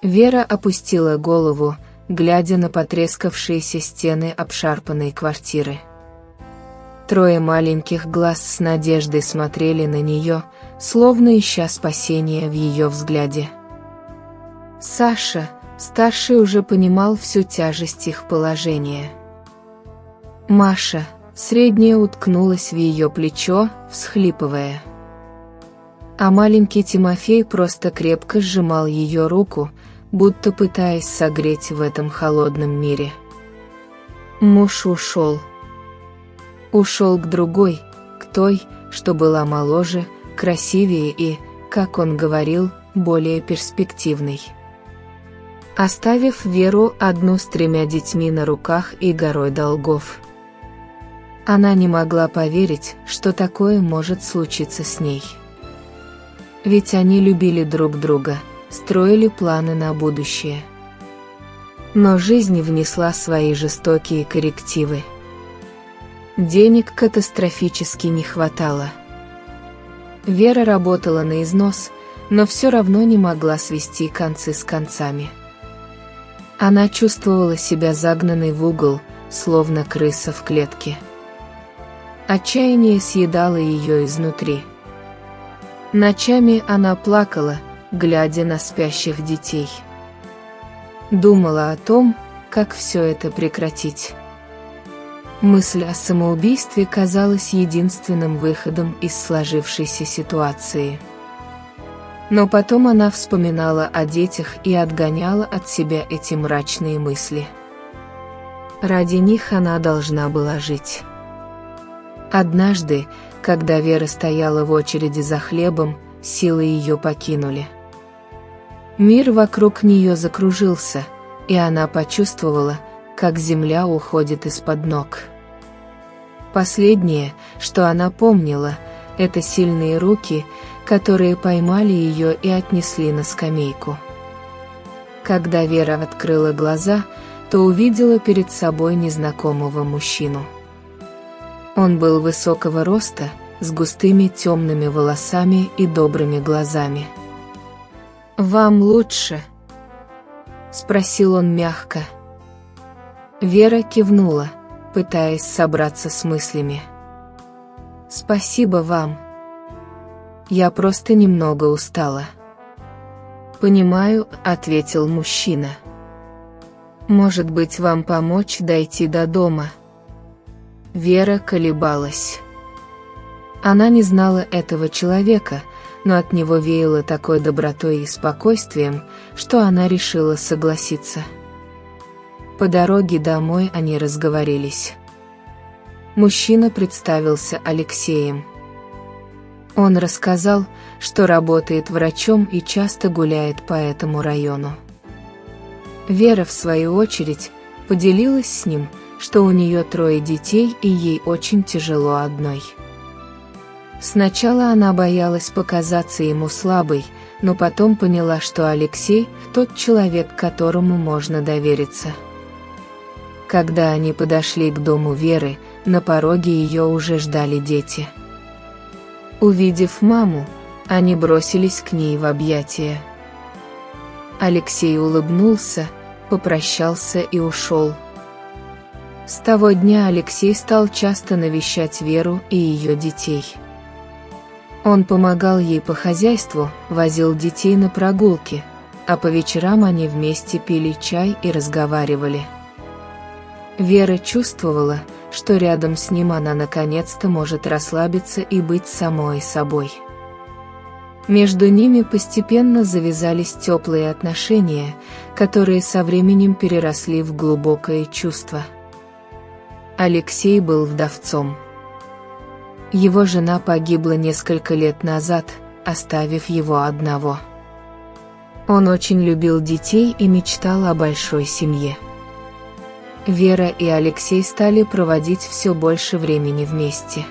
Вера опустила голову, глядя на потрескавшиеся стены обшарпанной квартиры. Трое маленьких глаз с надеждой смотрели на нее, словно ища спасения в ее взгляде. Саша, старший, уже понимал всю тяжесть их положения. Маша, средняя, уткнулась в ее плечо, всхлипывая. А маленький Тимофей просто крепко сжимал ее руку, будто пытаясь согреть в этом холодном мире. Муж ушел. Ушел к другой, к той, что была моложе, красивее и, как он говорил, более перспективной. Оставив Веру одну с 3 детьми на руках и горой долгов. Она не могла поверить, что такое может случиться с ней. Ведь они любили друг друга, строили планы на будущее. Но жизнь внесла свои жестокие коррективы. Денег катастрофически не хватало. Вера работала на износ, но все равно не могла свести концы с концами. Она чувствовала себя загнанной в угол, словно крыса в клетке. Отчаяние съедало ее изнутри. Ночами она плакала, глядя на спящих детей. Думала о том, как все это прекратить. Мысль о самоубийстве казалась единственным выходом из сложившейся ситуации. Но потом она вспоминала о детях и отгоняла от себя эти мрачные мысли. Ради них она должна была жить. Однажды, когда Вера стояла в очереди за хлебом, силы ее покинули. Мир вокруг нее закружился, и она почувствовала, как земля уходит из-под ног. Последнее, что она помнила, это сильные руки, которые поймали ее и отнесли на скамейку. Когда Вера открыла глаза, то увидела перед собой незнакомого мужчину. Он был высокого роста, с густыми темными волосами и добрыми глазами. «Вам лучше?» — спросил он мягко. Вера кивнула, пытаясь собраться с мыслями. «Спасибо вам. Я просто немного устала». «Понимаю», — ответил мужчина. «Может быть, вам помочь дойти до дома?» Вера колебалась. Она не знала этого человека, но от него веяло такой добротой и спокойствием, что она решила согласиться. По дороге домой они разговорились. Мужчина представился Алексеем. Он рассказал, что работает врачом и часто гуляет по этому району. Вера, в свою очередь, поделилась с ним, что у нее 3 детей и ей очень тяжело одной. Сначала она боялась показаться ему слабой, но потом поняла, что Алексей – тот человек, которому можно довериться. Когда они подошли к дому Веры, на пороге ее уже ждали дети. Увидев маму, они бросились к ней в объятия. Алексей улыбнулся, попрощался и ушел. С того дня Алексей стал часто навещать Веру и ее детей. Он помогал ей по хозяйству, возил детей на прогулки, а по вечерам они вместе пили чай и разговаривали. Вера чувствовала, что рядом с ним она наконец-то может расслабиться и быть самой собой. Между ними постепенно завязались теплые отношения, которые со временем переросли в глубокое чувство. Алексей был вдовцом. Его жена погибла несколько лет назад, оставив его одного. Он очень любил детей и мечтал о большой семье. Вера и Алексей стали проводить все больше времени вместе.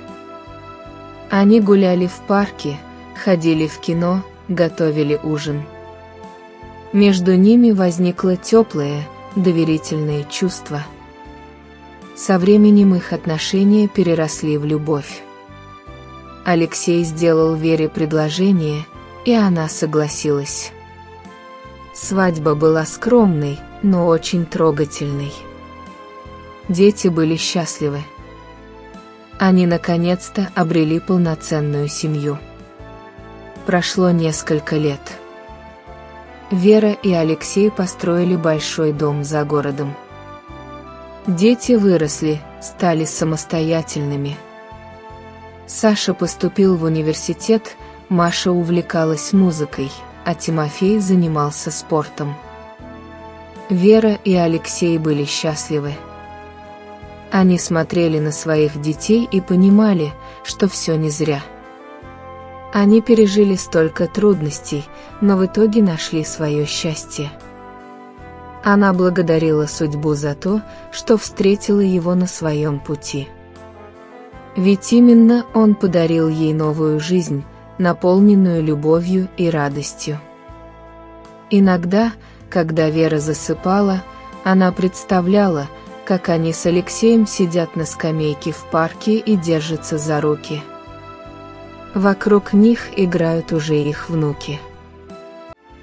Они гуляли в парке, ходили в кино, готовили ужин. Между ними возникло теплое, доверительное чувство. Со временем их отношения переросли в любовь. Алексей сделал Вере предложение, и она согласилась. Свадьба была скромной, но очень трогательной. Дети были счастливы. Они наконец-то обрели полноценную семью. Прошло несколько лет. Вера и Алексей построили большой дом за городом. Дети выросли, стали самостоятельными. Саша поступил в университет, Маша увлекалась музыкой, а Тимофей занимался спортом. Вера и Алексей были счастливы. Они смотрели на своих детей и понимали, что все не зря. Они пережили столько трудностей, но в итоге нашли свое счастье. Она благодарила судьбу за то, что встретила его на своем пути. Ведь именно он подарил ей новую жизнь, наполненную любовью и радостью. Иногда, когда Вера засыпала, она представляла, как они с Алексеем сидят на скамейке в парке и держатся за руки. Вокруг них играют уже их внуки.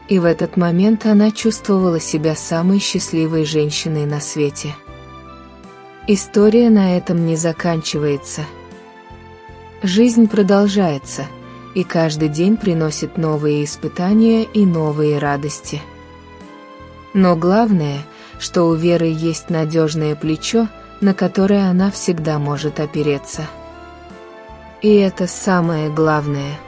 И в этот момент она чувствовала себя самой счастливой женщиной на свете. История на этом не заканчивается. Жизнь продолжается, и каждый день приносит новые испытания и новые радости. Но главное, что у Веры есть надежное плечо, на которое она всегда может опереться. И это самое главное.